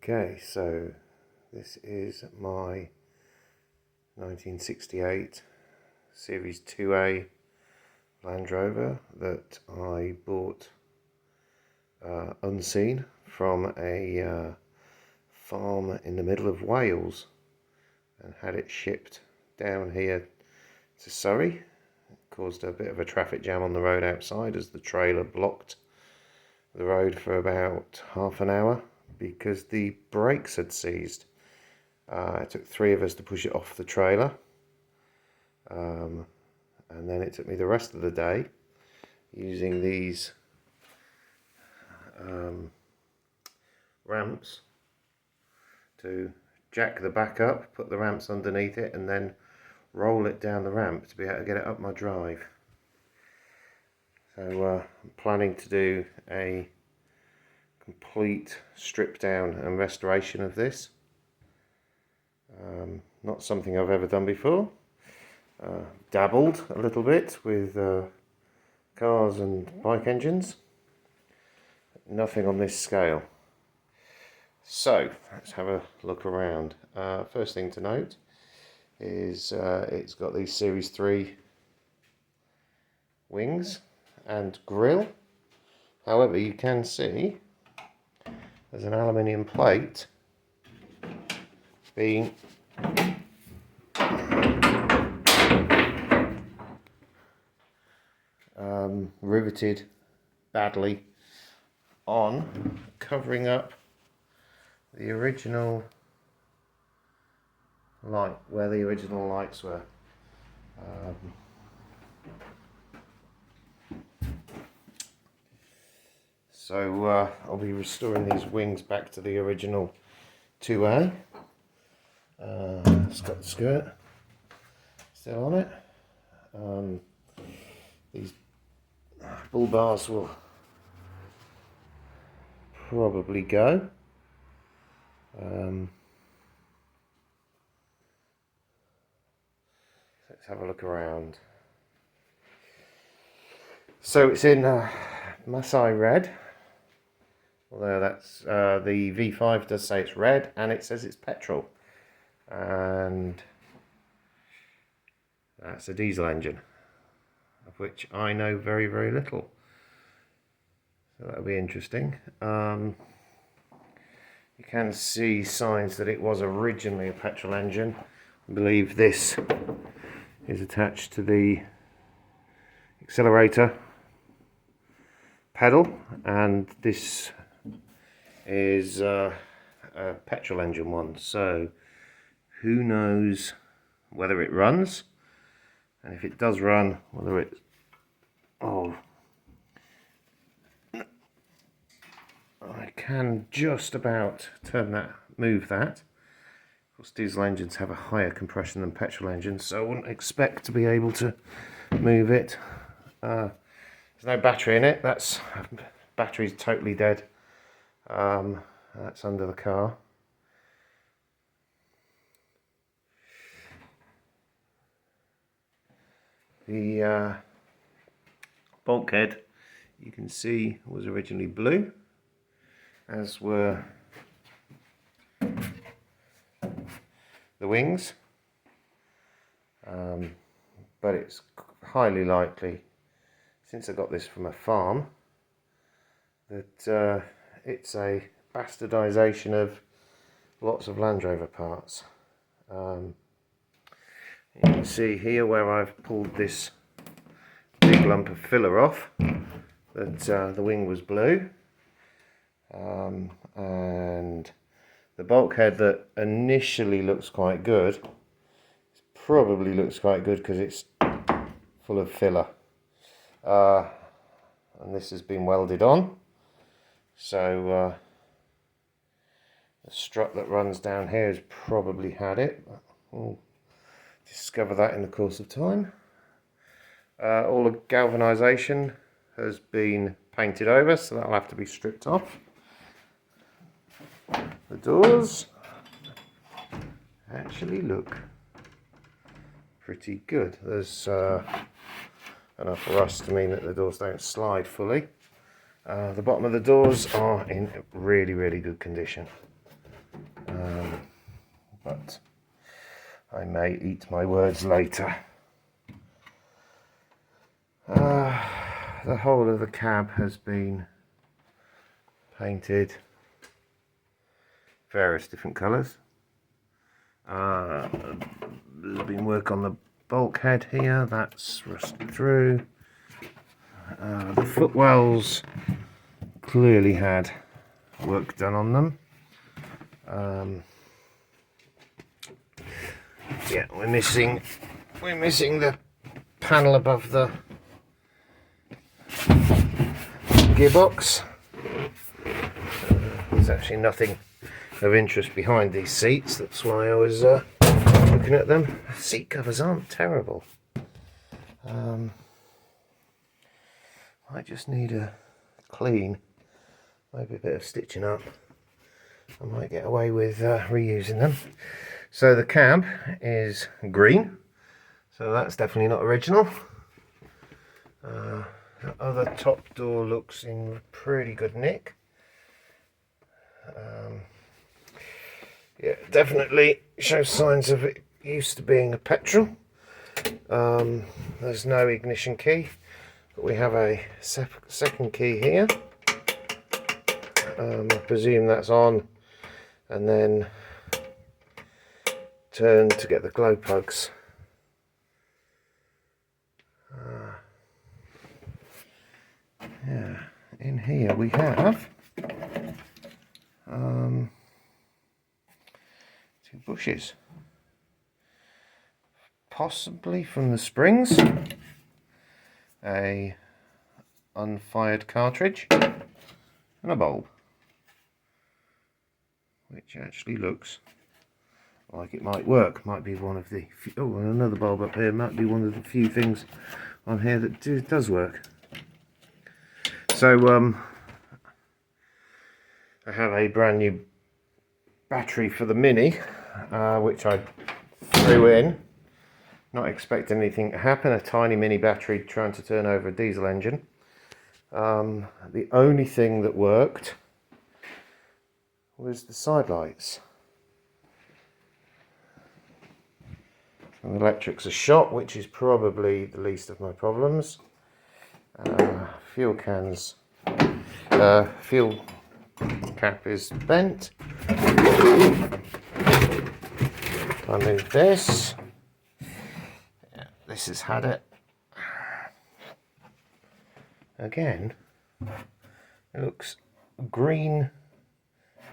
Okay, so this is my 1968 Series 2A Land Rover that I bought unseen from a farm in the middle of Wales and had it shipped down here to Surrey. It caused a bit of a traffic jam on the road outside as the trailer blocked the road for about half an hour because the brakes had seized. It took 3 of us to push it off the trailer, and then it took me the rest of the day using these ramps to jack the back up, put the ramps underneath it, and then roll it down the ramp to be able to get it up my drive. So I'm planning to do a complete strip down and restoration of this. Not something I've ever done before. Dabbled a little bit with cars and bike engines. Nothing on this scale. So let's have a look around. First thing to note is it's got these Series 3 wings and grille. However, you can see there's an aluminium plate being riveted badly on, covering up the original light, where the original lights were. So I'll be restoring these wings back to the original 2A. It's got the skirt still on it. These bull bars will probably go. Let's have a look around. So it's in Maasai red, although that's the V5 does say it's red, and it says it's petrol, and that's a diesel engine, of which I know very, very little. So that'll be interesting. You can see signs that it was originally a petrol engine. I believe this is attached to the accelerator pedal, and this is a petrol engine one. So who knows whether it runs, and if it does run, whether it I can just about move that. Of course, diesel engines have a higher compression than petrol engines, so I wouldn't expect to be able to move it. There's no battery in it. Battery's totally dead. That's under the car. The bulkhead, you can see, was originally blue, as were the wings, but it's highly likely, since I got this from a farm, that it's a bastardization of lots of Land Rover parts. You can see here where I've pulled this big lump of filler off that the wing was blue. And the bulkhead that initially looks quite good probably looks quite good because it's full of filler, and this has been welded on, so the strut that runs down here has probably had it, but we'll discover that in the course of time. All the galvanisation has been painted over, so that'll have to be stripped off. The doors actually look pretty good. There's enough rust to mean that the doors don't slide fully. The bottom of the doors are in really, really good condition. but I may eat my words later. The whole of the cab has been painted various different colours. There's been work on the bulkhead here, that's rusted through. The footwells clearly had work done on them. Yeah, we're missing the panel above the gearbox. There's actually nothing of interest behind these seats, that's why I was looking at them. Seat covers aren't terrible. I just need a clean, maybe a bit of stitching up. I might get away with reusing them. So the cab is green, so that's definitely not original. The other top door looks in pretty good nick. Yeah, definitely shows signs of it used to being a petrol. There's no ignition key, but we have a second key here. I presume that's on, and then turn to get the glow plugs. Yeah, in here we have 2 bushes, possibly from the springs, a unfired cartridge, and a bulb, which actually looks like it might work. Might be one of the few, oh, and another bulb up here, might be one of the few things on here that does work. So I have a brand new battery for the Mini, which I threw in, not expecting anything to happen. A tiny mini battery trying to turn over a diesel engine. The only thing that worked was the side lights. And the electrics are shot, which is probably the least of my problems. Fuel cans, fuel cap is bent. I move this. Yeah, this has had it. Again, it looks green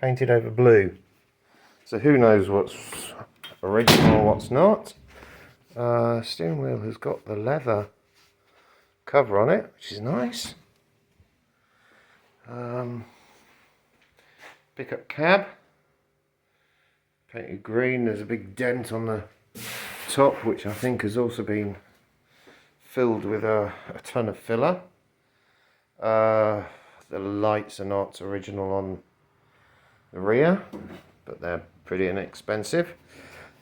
painted over blue. So who knows what's original and what's not. Steering wheel has got the leather cover on it, which is nice. Pickup cab, painted green. There's a big dent on the top, which I think has also been filled with a ton of filler. The lights are not original on the rear, but they're pretty inexpensive.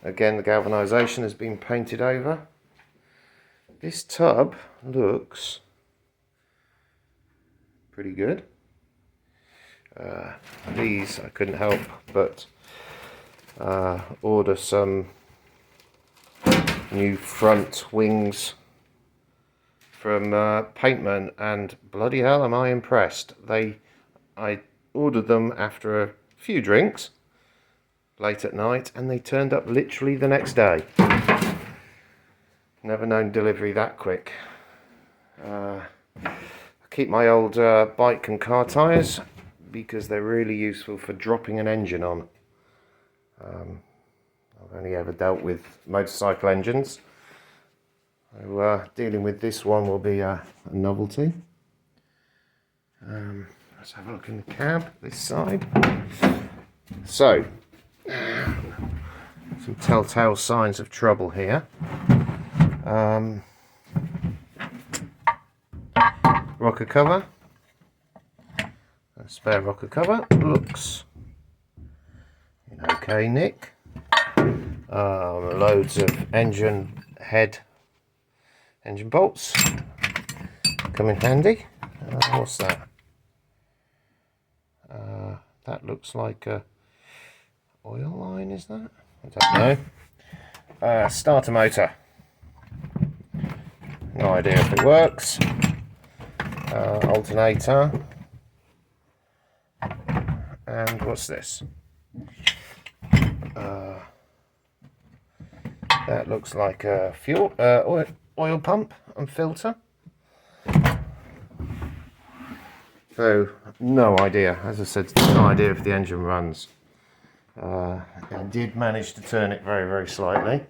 Again, the galvanisation has been painted over. This tub looks pretty good. These I couldn't help but order some new front wings from Paintman, and bloody hell am I impressed. I ordered them after a few drinks late at night, and they turned up literally the next day. Never known delivery that quick. I keep my old bike and car tyres because they're really useful for dropping an engine on. I've only ever dealt with motorcycle engines, so dealing with this one will be a novelty. Let's have a look in the cab, this side. So, some telltale signs of trouble here. Rocker cover, a spare rocker cover, looks in okay nick. Loads of engine bolts come in handy. What's that? That looks like a oil line, is that? I don't know. Starter motor. No idea if it works. Alternator. And what's this? That looks like a fuel oil pump and filter. So no idea. As I said, no idea if the engine runs. I did manage to turn it very, very slightly.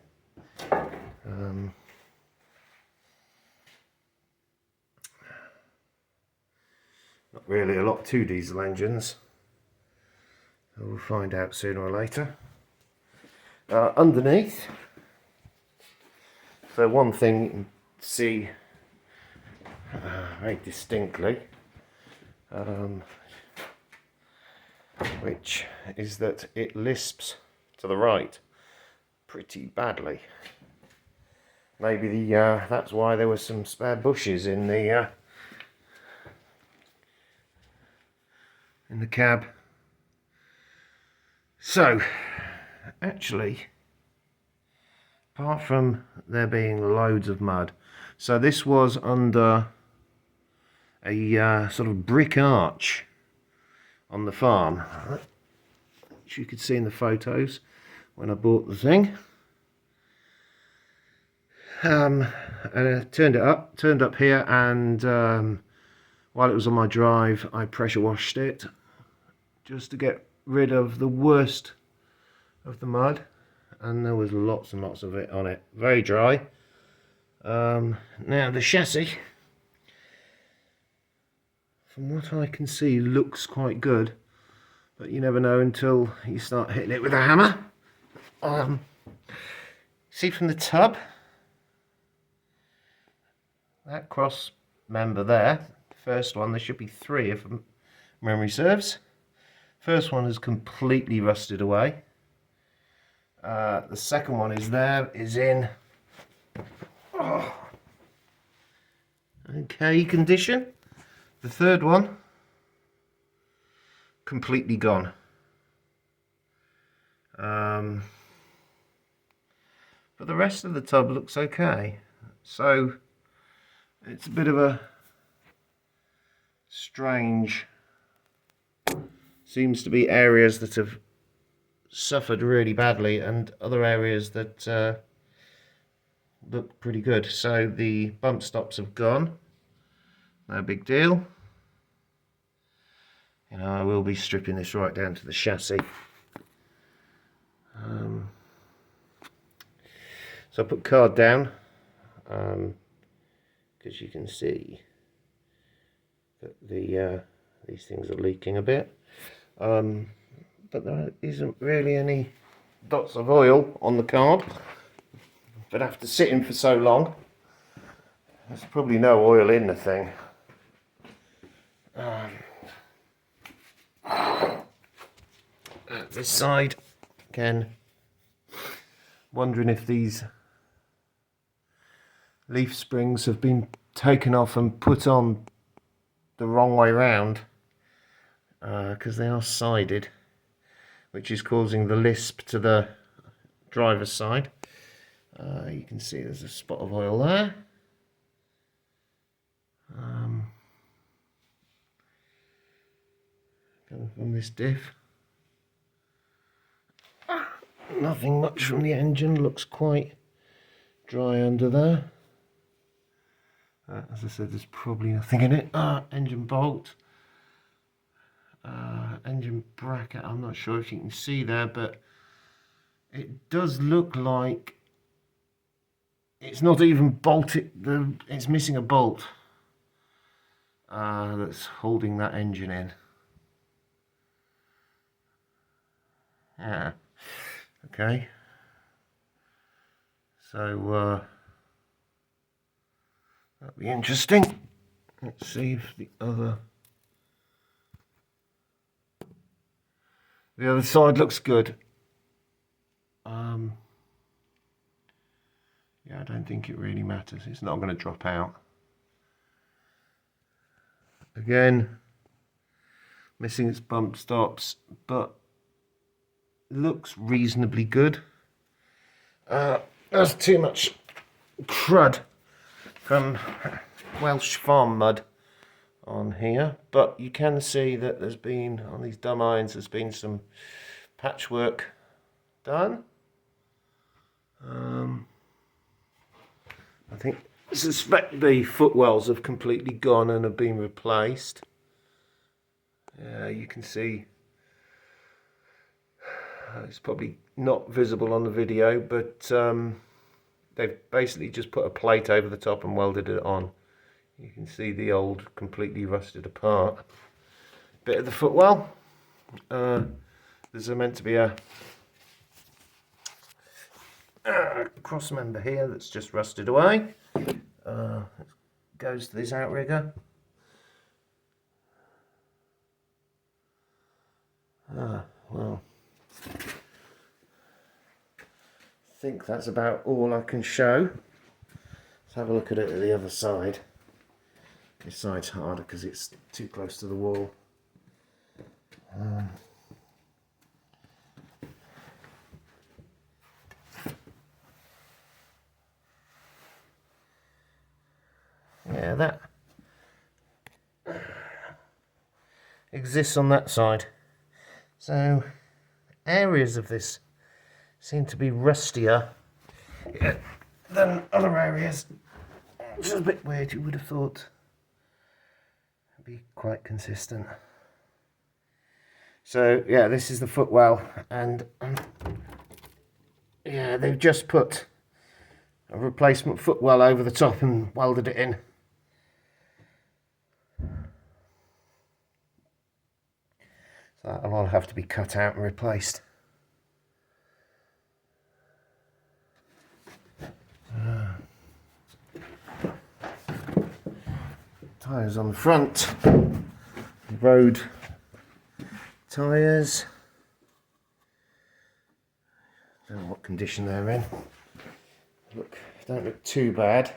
Not really a lot to diesel engines. We'll find out sooner or later. Underneath, so one thing you can see very distinctly, which is that it lisps to the right pretty badly. Maybe that's why there were some spare bushes in the cab. So, actually, apart from there being loads of mud, so this was under a sort of brick arch on the farm, which you could see in the photos when I bought the thing. And I turned up here, and while it was on my drive, I pressure washed it just to get rid of the worst of the mud, and there was lots and lots of it on it. Very dry. Now the chassis, from what I can see, looks quite good, but you never know until you start hitting it with a hammer. See from the tub, that cross member there, first one, there should be 3 if memory serves. First one is completely rusted away. The second one is in okay condition. The third one, completely gone. But the rest of the tub looks okay. So it's a bit of a strange, seems to be areas that have suffered really badly and other areas that look pretty good. So the bump stops have gone, no big deal. You know, I will be stripping this right down to the chassis. So I put card down because you can see that these things are leaking a bit. But there isn't really any dots of oil on the card. But after sitting for so long, there's probably no oil in the thing. This side, again, wondering if these leaf springs have been taken off and put on the wrong way round, because they are sided, which is causing the lisp to the driver's side. You can see there's a spot of oil there. Coming from this diff. Nothing much from the engine, looks quite dry under there. As I said, there's probably nothing in it. Engine bolt. Engine bracket, I'm not sure if you can see there, but it does look like it's not even bolted, it's missing a bolt that's holding that engine in. Yeah, okay. So that'll be interesting. Let's see if the other side looks good. Yeah, I don't think it really matters. It's not going to drop out. Again, missing its bump stops, but looks reasonably good. There's too much crud from Welsh farm mud on here, but you can see that there's been, on these dumb irons, there's been some patchwork done. I suspect the footwells have completely gone and have been replaced. You can see it's probably not visible on the video, but they've basically just put a plate over the top and welded it on. You can see the old completely rusted apart bit of the footwell. There's meant to be a cross member here that's just rusted away. Goes to this outrigger. Well, I think that's about all I can show. Let's have a look at it at the other side. This side's harder because it's too close to the wall. Yeah, that exists on that side. So areas of this seem to be rustier than other areas, which is a bit weird. You would have thought it'd be quite consistent. So yeah, this is the footwell, and yeah, they've just put a replacement footwell over the top and welded it in. So that'll all have to be cut out and replaced. Tyres on the front, road tyres. Don't know what condition they're in. Look, don't look too bad.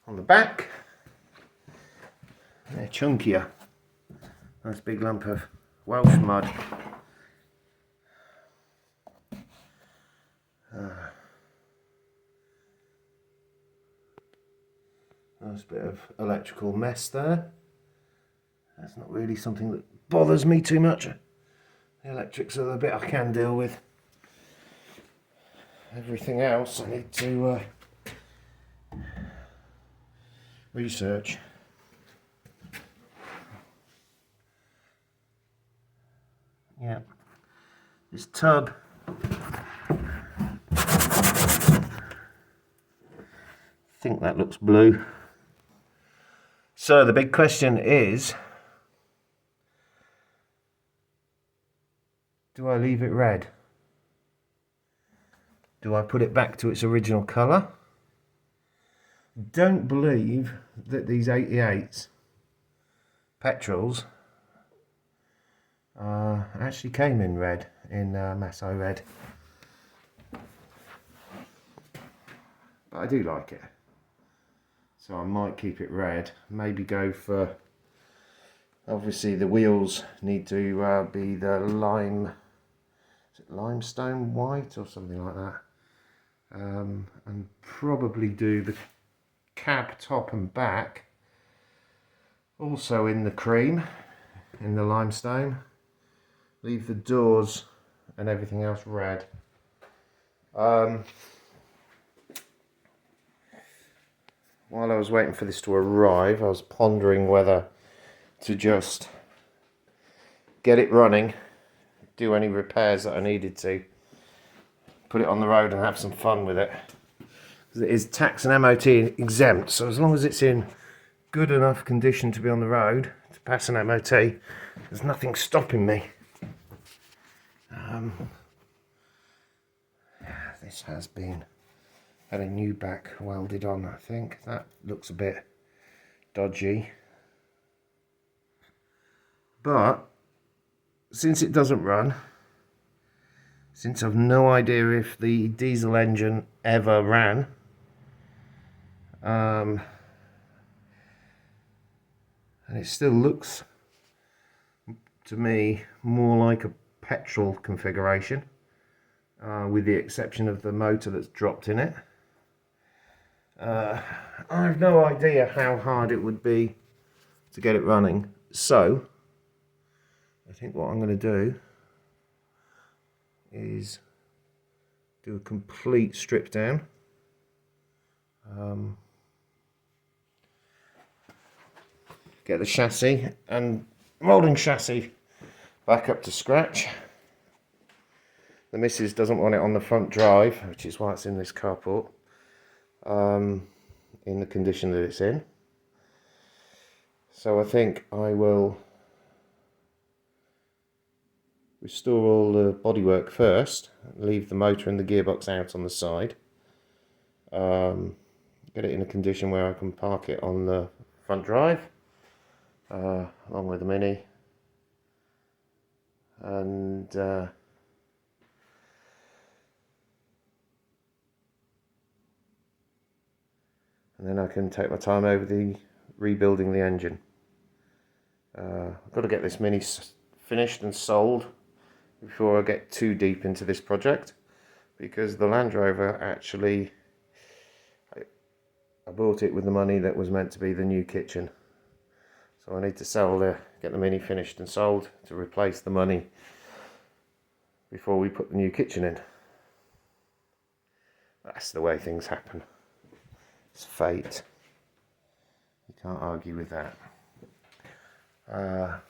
On the back, they're chunkier. Nice big lump of Welsh mud. Nice bit of electrical mess there. That's not really something that bothers me too much. The electrics are the bit I can deal with. Everything else I need to research. Yeah, this tub I think that looks blue. So the big question is, do I leave it red? Do I put it back to its original colour? Don't believe that these 88s petrols actually came in red, in Masso red. But I do like it. So I might keep it red, maybe go for, obviously the wheels need to be the limestone white or something like that. And probably do the cab top and back also in the cream, in the limestone. Leave the doors and everything else red. While I was waiting for this to arrive, I was pondering whether to just get it running, do any repairs that I needed to, put it on the road and have some fun with it. Because it is tax and MOT exempt, so as long as it's in good enough condition to be on the road, to pass an MOT, there's nothing stopping me. This has had a new back welded on, I think. That looks a bit dodgy. But since it doesn't run, since I've no idea if the diesel engine ever ran, and it still looks to me more like a petrol configuration, with the exception of the motor that's dropped in it. I have no idea how hard it would be to get it running, so I think what I'm going to do is do a complete strip down. Get the chassis and rolling chassis back up to scratch. The missus doesn't want it on the front drive, which is why it's in this carport, in the condition that it's in. So I think I will restore all the bodywork first, leave the motor and the gearbox out on the side, get it in a condition where I can park it on the front drive, along with the Mini, and then I can take my time over the rebuilding the engine. I've got to get this Mini finished and sold before I get too deep into this project, because the Land Rover actually, I bought it with the money that was meant to be the new kitchen. So I need to get the Mini finished and sold to replace the money before we put the new kitchen in. That's the way things happen. It's fate. You can't argue with that. Yeah.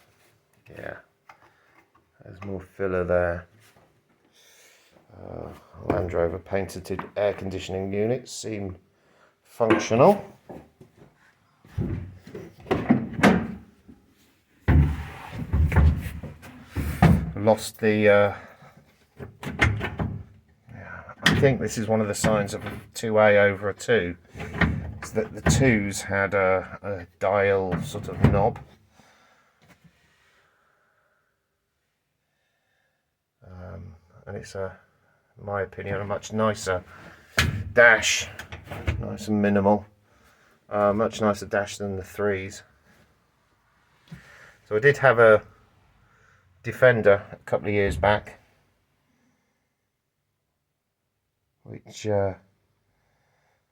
There's more filler there. Land Rover painted air conditioning units seem functional. Lost the I think this is one of the signs of a 2A over a 2, is that the 2s had a dial sort of knob. And it's, in my opinion, a much nicer dash, nice and minimal, much nicer dash than the 3s. So I did have a Defender a couple of years back, which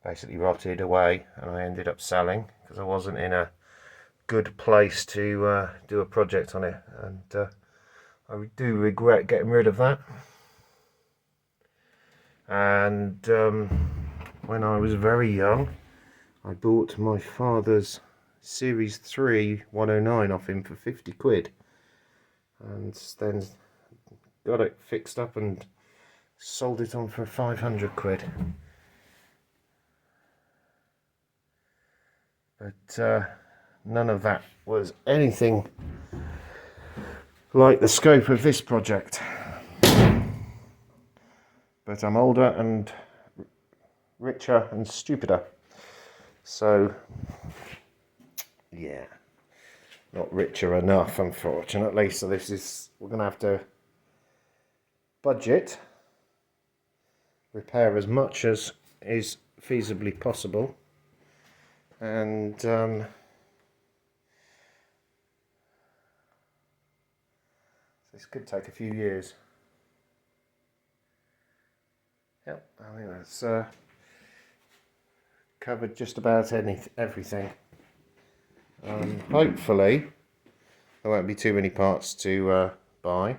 basically rotted away, and I ended up selling because I wasn't in a good place to do a project on it, and I do regret getting rid of that. And when I was very young, I bought my father's Series 3 109 off him for 50 quid, and then got it fixed up and sold it on for 500 quid. But none of that was anything like the scope of this project. But I'm older and richer and stupider, so yeah, not richer enough, unfortunately. So we're gonna have to budget, repair as much as is feasibly possible, and this could take a few years. Yep, I think that's covered just about everything. Hopefully there won't be too many parts to buy.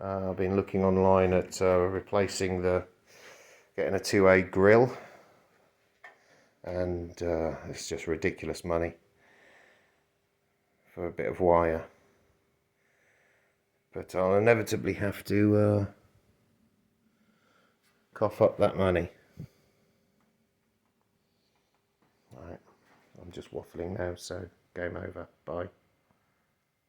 I've been looking online at getting a 2A grill, and it's just ridiculous money for a bit of wire. But I'll inevitably have to cough up that money. Right, I'm just waffling now, so game over. Bye.